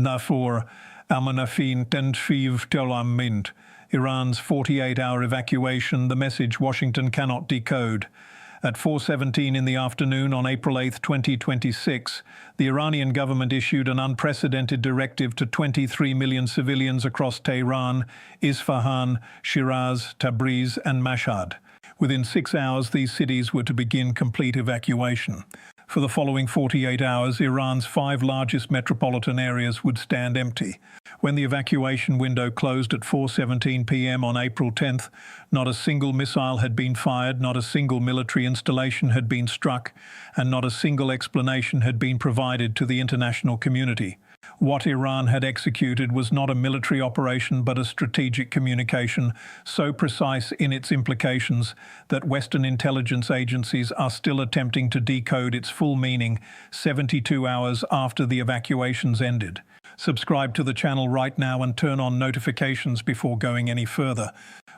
Nafor Almanafin Tenshiv Telamint. Iran's 48-hour evacuation, the message Washington cannot decode. At 4:17 in the afternoon on April 8, 2026, the Iranian government issued an unprecedented directive to 23 million civilians across Tehran, Isfahan, Shiraz, Tabriz and Mashhad. Within 6 hours, these cities were to begin complete evacuation. For the following 48 hours, Iran's 5 largest metropolitan areas would stand empty. When the evacuation window closed at 4:17 p.m. on April 10th, not a single missile had been fired, not a single military installation had been struck, and not a single explanation had been provided to the international community. What Iran had executed was not a military operation but a strategic communication, so precise in its implications that Western intelligence agencies are still attempting to decode its full meaning 72 hours after the evacuations ended. Subscribe to the channel right now and turn on notifications before going any further.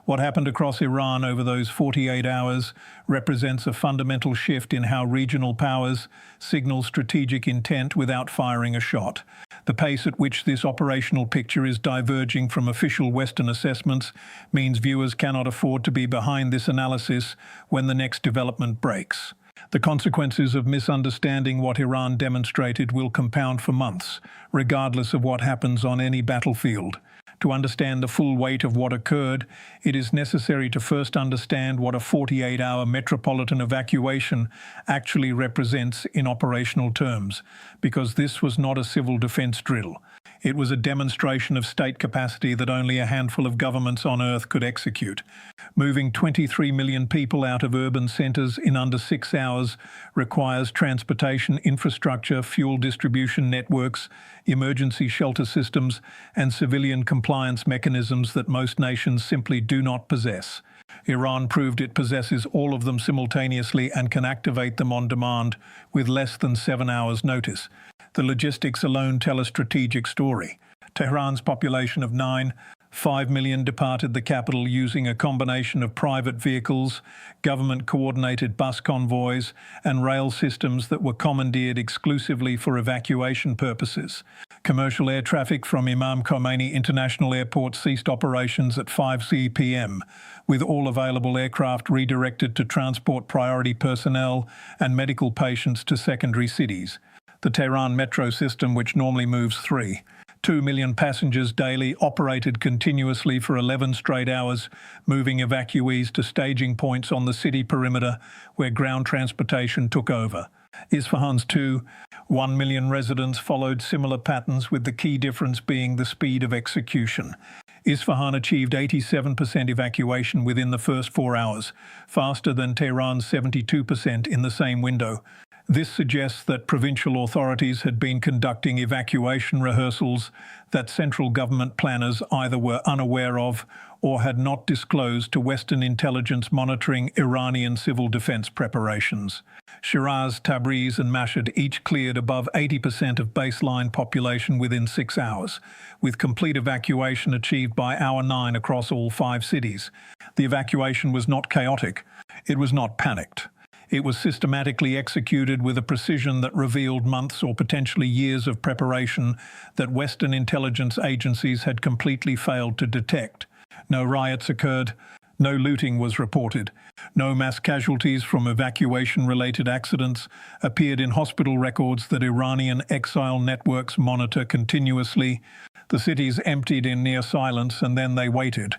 What happened across Iran over those 48 hours represents a fundamental shift in how regional powers signal strategic intent without firing a shot. The pace at which this operational picture is diverging from official Western assessments means viewers cannot afford to be behind this analysis when the next development breaks. The consequences of misunderstanding what Iran demonstrated will compound for months, regardless of what happens on any battlefield. To understand the full weight of what occurred, it is necessary to first understand what a 48-hour metropolitan evacuation actually represents in operational terms, because this was not a civil defense drill. It was a demonstration of state capacity that only a handful of governments on Earth could execute. Moving 23 million people out of urban centers in under 6 hours requires transportation infrastructure, fuel distribution networks, emergency shelter systems, and civilian compliance mechanisms that most nations simply do not possess. Iran proved it possesses all of them simultaneously and can activate them on demand with less than 7 hours' notice. The logistics alone tell a strategic story. Tehran's population of 5 million departed the capital using a combination of private vehicles, government-coordinated bus convoys, and rail systems that were commandeered exclusively for evacuation purposes. Commercial air traffic from Imam Khomeini International Airport ceased operations at 5 p.m., with all available aircraft redirected to transport priority personnel and medical patients to secondary cities. The Tehran metro system, which normally moves 2 million passengers daily, operated continuously for 11 straight hours, moving evacuees to staging points on the city perimeter where ground transportation took over. Isfahan's 1 million residents followed similar patterns, with the key difference being the speed of execution. Isfahan achieved 87% evacuation within the first 4 hours, faster than Tehran's 72% in the same window. This suggests that provincial authorities had been conducting evacuation rehearsals that central government planners either were unaware of or had not disclosed to Western intelligence monitoring Iranian civil defense preparations. Shiraz, Tabriz and Mashhad each cleared above 80% of baseline population within 6 hours, with complete evacuation achieved by hour 9 across all 5 cities. The evacuation was not chaotic. It was not panicked. It was systematically executed with a precision that revealed months or potentially years of preparation that Western intelligence agencies had completely failed to detect. No riots occurred, no looting was reported, no mass casualties from evacuation-related accidents appeared in hospital records that Iranian exile networks monitor continuously. The cities emptied in near silence, and then they waited.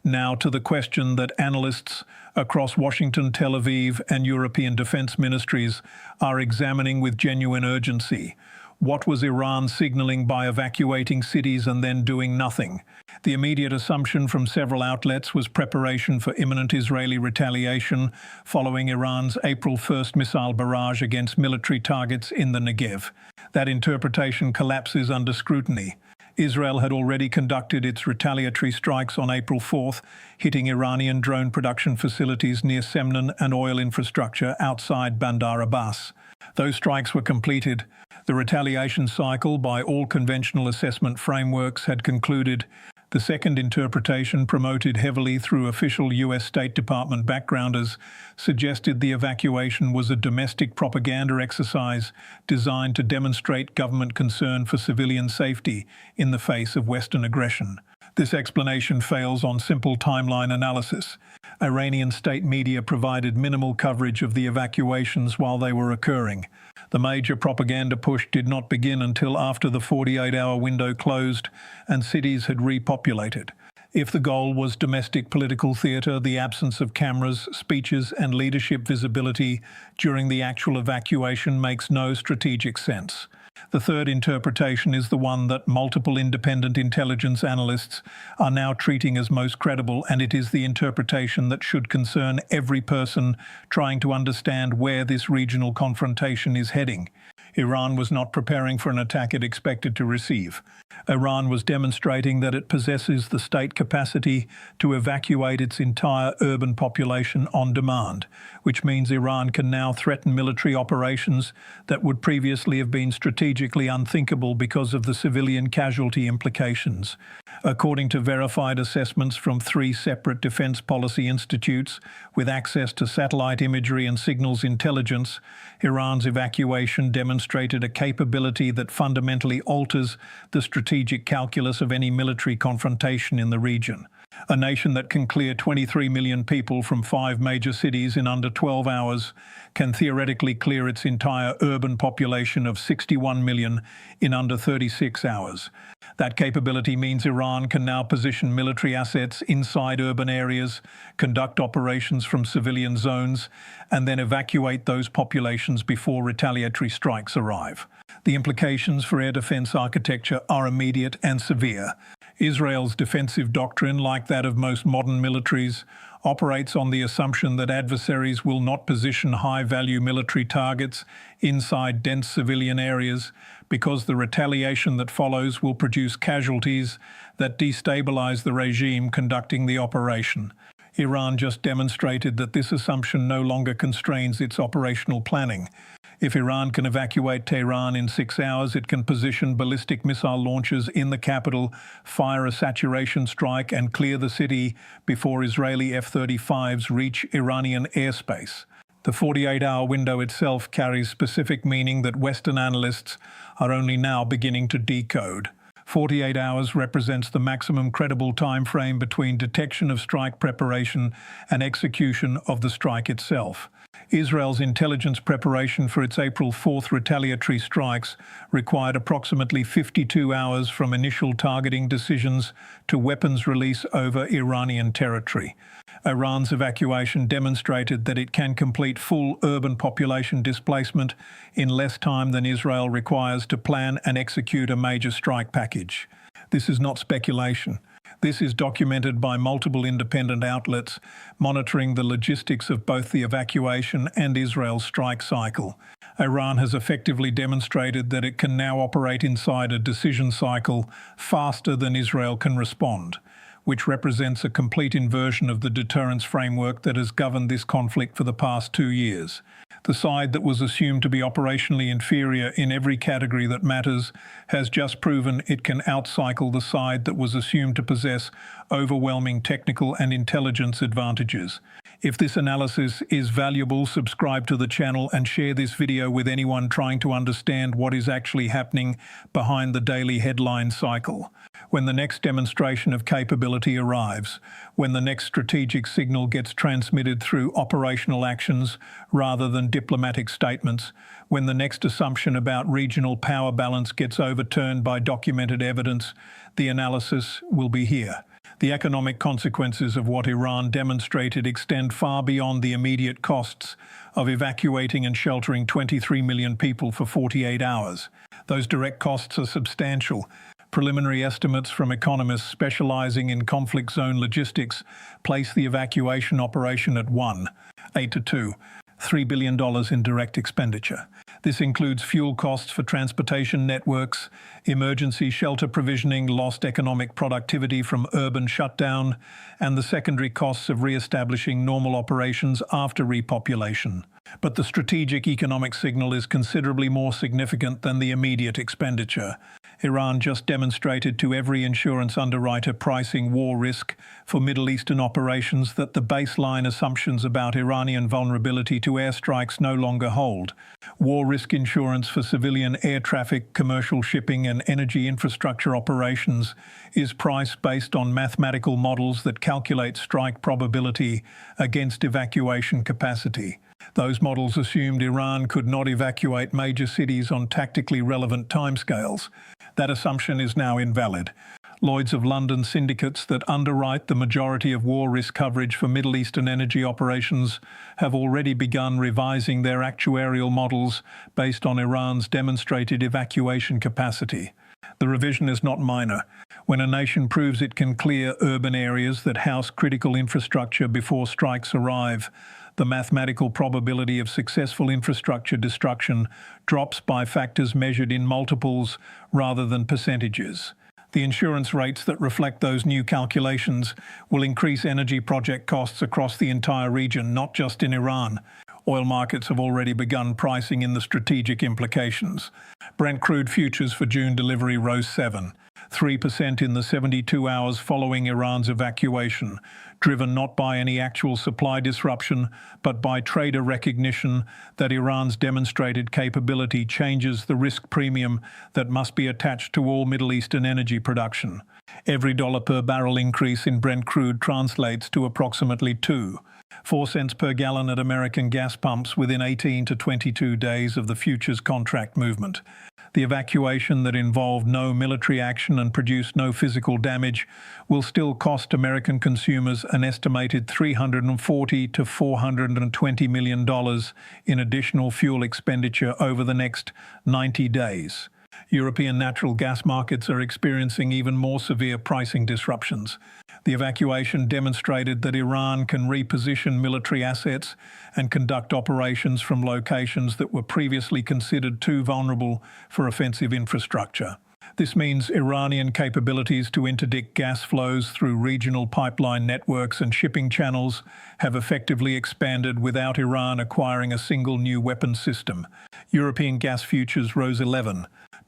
Now to the question that analysts across Washington, Tel Aviv, and European defense ministries are examining with genuine urgency. What was Iran signaling by evacuating cities and then doing nothing? The immediate assumption from several outlets was preparation for imminent Israeli retaliation following Iran's April 1st missile barrage against military targets in the Negev. That interpretation collapses under scrutiny. Israel had already conducted its retaliatory strikes on April 4th, hitting Iranian drone production facilities near Semnan and oil infrastructure outside Bandar Abbas. Those strikes were completed. The retaliation cycle by all conventional assessment frameworks had concluded. The second interpretation, promoted heavily through official U.S. State Department backgrounders, suggested the evacuation was a domestic propaganda exercise designed to demonstrate government concern for civilian safety in the face of Western aggression. This explanation fails on simple timeline analysis. Iranian state media provided minimal coverage of the evacuations while they were occurring. The major propaganda push did not begin until after the 48-hour window closed and cities had repopulated. If the goal was domestic political theatre, the absence of cameras, speeches, and leadership visibility during the actual evacuation makes no strategic sense. The third interpretation is the one that multiple independent intelligence analysts are now treating as most credible, and it is the interpretation that should concern every person trying to understand where this regional confrontation is heading. Iran was not preparing for an attack it expected to receive. Iran was demonstrating that it possesses the state capacity to evacuate its entire urban population on demand, which means Iran can now threaten military operations that would previously have been strategically unthinkable because of the civilian casualty implications. According to verified assessments from 3 separate defense policy institutes with access to satellite imagery and signals intelligence, Iran's evacuation demonstrated a capability that fundamentally alters the strategic calculus of any military confrontation in the region. A nation that can clear 23 million people from 5 major cities in under 12 hours can theoretically clear its entire urban population of 61 million in under 36 hours. That capability means Iran can now position military assets inside urban areas, conduct operations from civilian zones, and then evacuate those populations before retaliatory strikes arrive. The implications for air defense architecture are immediate and severe. Israel's defensive doctrine, like that of most modern militaries, operates on the assumption that adversaries will not position high-value military targets inside dense civilian areas because the retaliation that follows will produce casualties that destabilize the regime conducting the operation. Iran just demonstrated that this assumption no longer constrains its operational planning. If Iran can evacuate Tehran in 6 hours, it can position ballistic missile launchers in the capital, fire a saturation strike, and clear the city before Israeli F-35s reach Iranian airspace. The 48-hour window itself carries specific meaning that Western analysts are only now beginning to decode. 48 hours represents the maximum credible time frame between detection of strike preparation and execution of the strike itself. Israel's intelligence preparation for its April 4th retaliatory strikes required approximately 52 hours from initial targeting decisions to weapons release over Iranian territory. Iran's evacuation demonstrated that it can complete full urban population displacement in less time than Israel requires to plan and execute a major strike package. This is not speculation. This is documented by multiple independent outlets monitoring the logistics of both the evacuation and Israel's strike cycle. Iran has effectively demonstrated that it can now operate inside a decision cycle faster than Israel can respond, which represents a complete inversion of the deterrence framework that has governed this conflict for the past 2 years. The side that was assumed to be operationally inferior in every category that matters has just proven it can outcycle the side that was assumed to possess overwhelming technical and intelligence advantages. If this analysis is valuable, subscribe to the channel and share this video with anyone trying to understand what is actually happening behind the daily headline cycle. When the next demonstration of capability arrives, when the next strategic signal gets transmitted through operational actions rather than diplomatic statements, when the next assumption about regional power balance gets overturned by documented evidence, the analysis will be here. The economic consequences of what Iran demonstrated extend far beyond the immediate costs of evacuating and sheltering 23 million people for 48 hours. Those direct costs are substantial. Preliminary estimates from economists specializing in conflict zone logistics place the evacuation operation at $3 billion in direct expenditure. This includes fuel costs for transportation networks, emergency shelter provisioning, lost economic productivity from urban shutdown, and the secondary costs of re-establishing normal operations after repopulation. But the strategic economic signal is considerably more significant than the immediate expenditure. Iran just demonstrated to every insurance underwriter pricing war risk for Middle Eastern operations that the baseline assumptions about Iranian vulnerability to airstrikes no longer hold. War risk insurance for civilian air traffic, commercial shipping and energy infrastructure operations is priced based on mathematical models that calculate strike probability against evacuation capacity. Those models assumed Iran could not evacuate major cities on tactically relevant timescales. That assumption is now invalid. Lloyd's of London syndicates that underwrite the majority of war risk coverage for Middle Eastern energy operations have already begun revising their actuarial models based on Iran's demonstrated evacuation capacity. The revision is not minor. When a nation proves it can clear urban areas that house critical infrastructure before strikes arrive, the mathematical probability of successful infrastructure destruction drops by factors measured in multiples rather than percentages. The insurance rates that reflect those new calculations will increase energy project costs across the entire region, not just in Iran. Oil markets have already begun pricing in the strategic implications. Brent crude futures for June delivery rose 3% in the 72 hours following Iran's evacuation, driven not by any actual supply disruption, but by trader recognition that Iran's demonstrated capability changes the risk premium that must be attached to all Middle Eastern energy production. Every dollar per barrel increase in Brent crude translates to approximately 4 cents per gallon at American gas pumps within 18 to 22 days of the futures contract movement. The evacuation that involved no military action and produced no physical damage will still cost American consumers an estimated $340 to $420 million in additional fuel expenditure over the next 90 days. European natural gas markets are experiencing even more severe pricing disruptions. The evacuation demonstrated that Iran can reposition military assets and conduct operations from locations that were previously considered too vulnerable for offensive infrastructure. This means Iranian capabilities to interdict gas flows through regional pipeline networks and shipping channels have effectively expanded without Iran acquiring a single new weapons system. European gas futures rose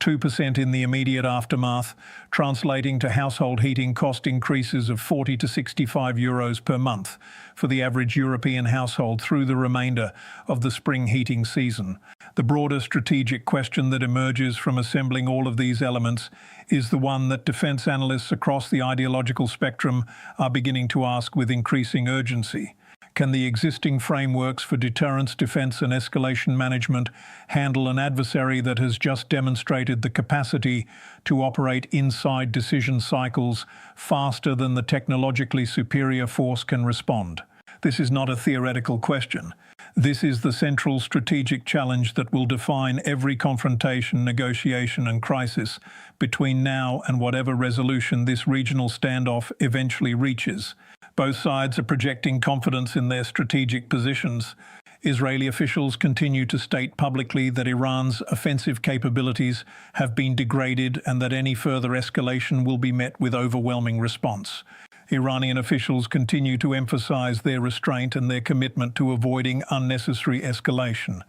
2% in the immediate aftermath, translating to household heating cost increases of 40 to 65 euros per month for the average European household through the remainder of the spring heating season. The broader strategic question that emerges from assembling all of these elements is the one that defense analysts across the ideological spectrum are beginning to ask with increasing urgency. Can the existing frameworks for deterrence, defense and escalation management handle an adversary that has just demonstrated the capacity to operate inside decision cycles faster than the technologically superior force can respond? This is not a theoretical question. This is the central strategic challenge that will define every confrontation, negotiation and crisis between now and whatever resolution this regional standoff eventually reaches. Both sides are projecting confidence in their strategic positions. Israeli officials continue to state publicly that Iran's offensive capabilities have been degraded and that any further escalation will be met with overwhelming response. Iranian officials continue to emphasize their restraint and their commitment to avoiding unnecessary escalation.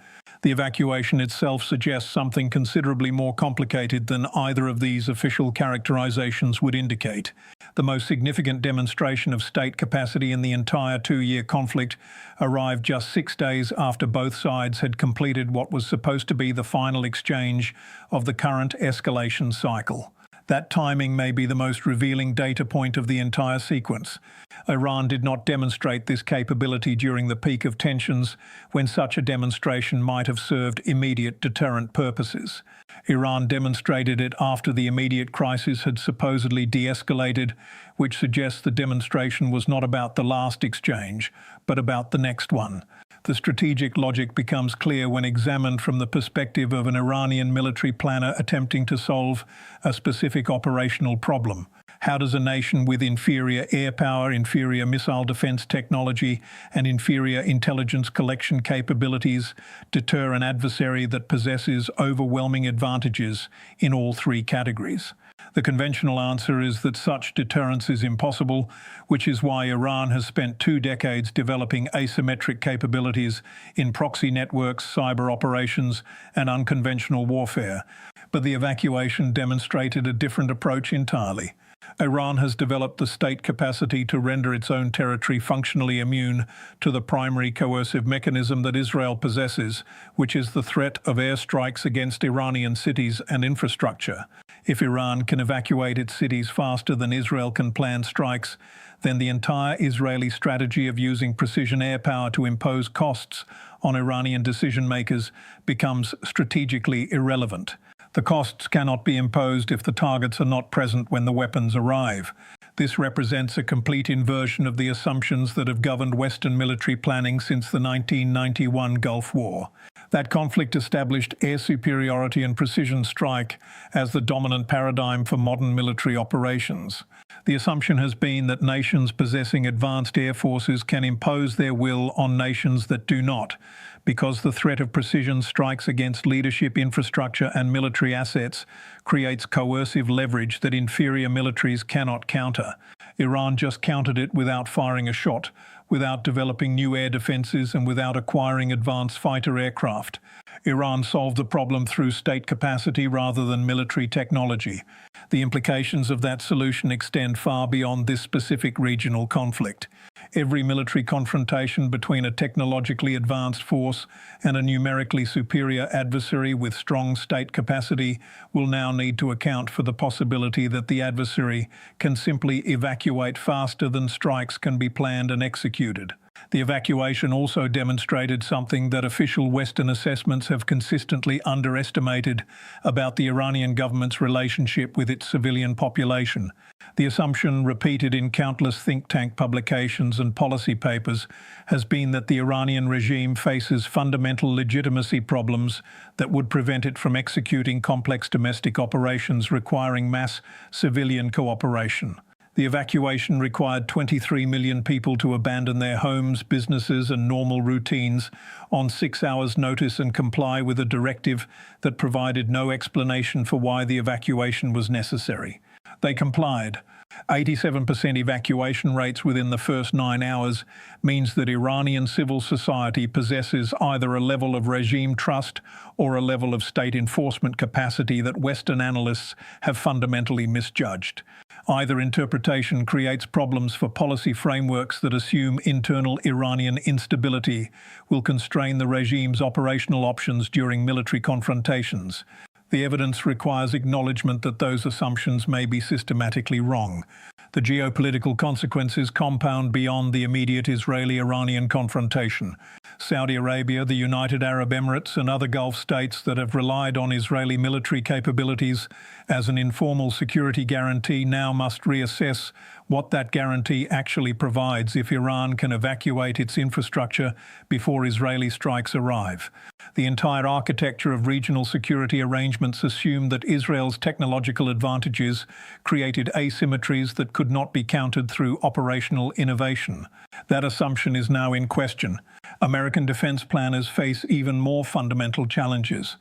The evacuation itself suggests something considerably more complicated than either of these official characterizations would indicate. The most significant demonstration of state capacity in the entire two-year conflict arrived just 6 days after both sides had completed what was supposed to be the final exchange of the current escalation cycle. That timing may be the most revealing data point of the entire sequence. Iran did not demonstrate this capability during the peak of tensions, when such a demonstration might have served immediate deterrent purposes. Iran demonstrated it after the immediate crisis had supposedly de-escalated, which suggests the demonstration was not about the last exchange, but about the next one. The strategic logic becomes clear when examined from the perspective of an Iranian military planner attempting to solve a specific operational problem. How does a nation with inferior air power, inferior missile defense technology, and inferior intelligence collection capabilities deter an adversary that possesses overwhelming advantages in all three categories? The conventional answer is that such deterrence is impossible, which is why Iran has spent 2 decades developing asymmetric capabilities in proxy networks, cyber operations, and unconventional warfare. But the evacuation demonstrated a different approach entirely. Iran has developed the state capacity to render its own territory functionally immune to the primary coercive mechanism that Israel possesses, which is the threat of airstrikes against Iranian cities and infrastructure. If Iran can evacuate its cities faster than Israel can plan strikes, then the entire Israeli strategy of using precision air power to impose costs on Iranian decision-makers becomes strategically irrelevant. The costs cannot be imposed if the targets are not present when the weapons arrive. This represents a complete inversion of the assumptions that have governed Western military planning since the 1991 Gulf War. That conflict established air superiority and precision strike as the dominant paradigm for modern military operations. The assumption has been that nations possessing advanced air forces can impose their will on nations that do not, because the threat of precision strikes against leadership, infrastructure, and military assets creates coercive leverage that inferior militaries cannot counter. Iran just countered it without firing a shot, without developing new air defenses, and without acquiring advanced fighter aircraft. Iran solved the problem through state capacity rather than military technology. The implications of that solution extend far beyond this specific regional conflict. Every military confrontation between a technologically advanced force and a numerically superior adversary with strong state capacity will now need to account for the possibility that the adversary can simply evacuate faster than strikes can be planned and executed. The evacuation also demonstrated something that official Western assessments have consistently underestimated about the Iranian government's relationship with its civilian population. The assumption, repeated in countless think tank publications and policy papers, has been that the Iranian regime faces fundamental legitimacy problems that would prevent it from executing complex domestic operations requiring mass civilian cooperation. The evacuation required 23 million people to abandon their homes, businesses, and normal routines on 6 hours' notice and comply with a directive that provided no explanation for why the evacuation was necessary. They complied. 87% evacuation rates within the first 9 hours means that Iranian civil society possesses either a level of regime trust or a level of state enforcement capacity that Western analysts have fundamentally misjudged. Either interpretation creates problems for policy frameworks that assume internal Iranian instability will constrain the regime's operational options during military confrontations. The evidence requires acknowledgement that those assumptions may be systematically wrong. The geopolitical consequences compound beyond the immediate Israeli-Iranian confrontation. Saudi Arabia, the United Arab Emirates, and other Gulf states that have relied on Israeli military capabilities as an informal security guarantee now must reassess what that guarantee actually provides if Iran can evacuate its infrastructure before Israeli strikes arrive. The entire architecture of regional security arrangements assumed that Israel's technological advantages created asymmetries that could not be countered through operational innovation. That assumption is now in question. American defense planners face even more fundamental challenges.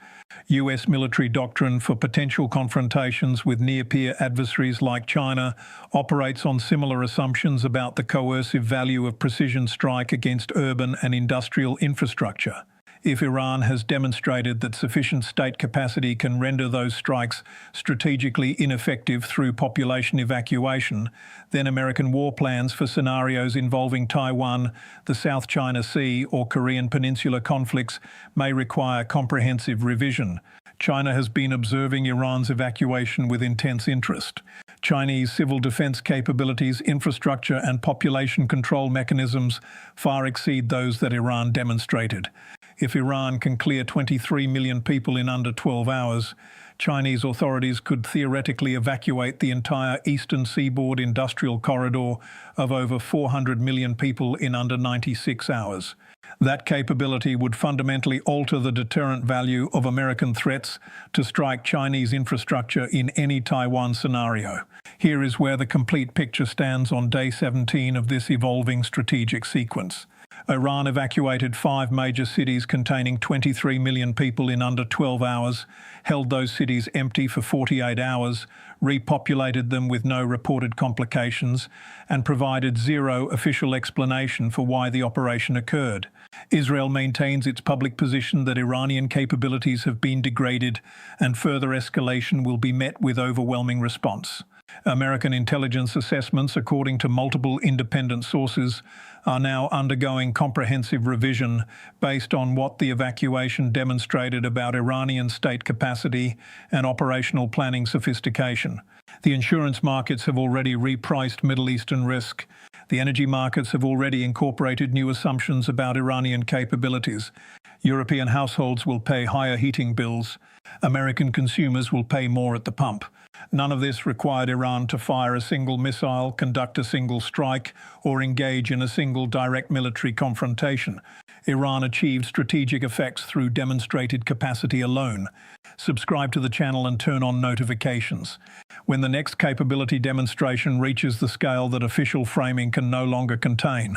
U.S. military doctrine for potential confrontations with near-peer adversaries like China operates on similar assumptions about the coercive value of precision strike against urban and industrial infrastructure. If Iran has demonstrated that sufficient state capacity can render those strikes strategically ineffective through population evacuation, then American war plans for scenarios involving Taiwan, the South China Sea, or Korean Peninsula conflicts may require comprehensive revision. China has been observing Iran's evacuation with intense interest. Chinese civil defense capabilities, infrastructure, and population control mechanisms far exceed those that Iran demonstrated. If Iran can clear 23 million people in under 12 hours, Chinese authorities could theoretically evacuate the entire eastern seaboard industrial corridor of over 400 million people in under 96 hours. That capability would fundamentally alter the deterrent value of American threats to strike Chinese infrastructure in any Taiwan scenario. Here is where the complete picture stands on day 17 of this evolving strategic sequence. Iran evacuated 5 major cities containing 23 million people in under 12 hours, held those cities empty for 48 hours, repopulated them with no reported complications, and provided zero official explanation for why the operation occurred. Israel maintains its public position that Iranian capabilities have been degraded and further escalation will be met with overwhelming response. American intelligence assessments, according to multiple independent sources, are now undergoing comprehensive revision based on what the evacuation demonstrated about Iranian state capacity and operational planning sophistication. The insurance markets have already repriced Middle Eastern risk. The energy markets have already incorporated new assumptions about Iranian capabilities. European households will pay higher heating bills. American consumers will pay more at the pump. None of this required Iran to fire a single missile, conduct a single strike, or engage in a single direct military confrontation. Iran achieved strategic effects through demonstrated capacity alone. Subscribe to the channel and turn on notifications. When the next capability demonstration reaches the scale that official framing can no longer contain,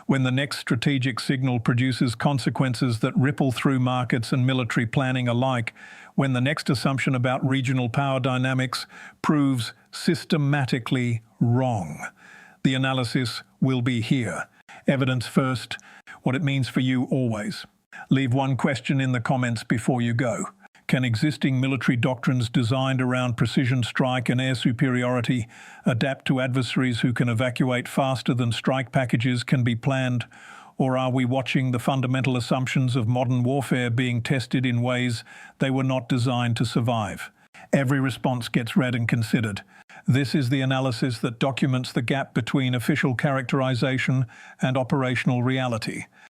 when the next strategic signal produces consequences that ripple through markets and military planning alike, when the next assumption about regional power dynamics proves systematically wrong, the analysis will be here. Evidence first, what it means for you always. Leave one question in the comments before you go. Can existing military doctrines designed around precision strike and air superiority adapt to adversaries who can evacuate faster than strike packages can be planned? Or are we watching the fundamental assumptions of modern warfare being tested in ways they were not designed to survive? Every response gets read and considered. This is the analysis that documents the gap between official characterization and operational reality.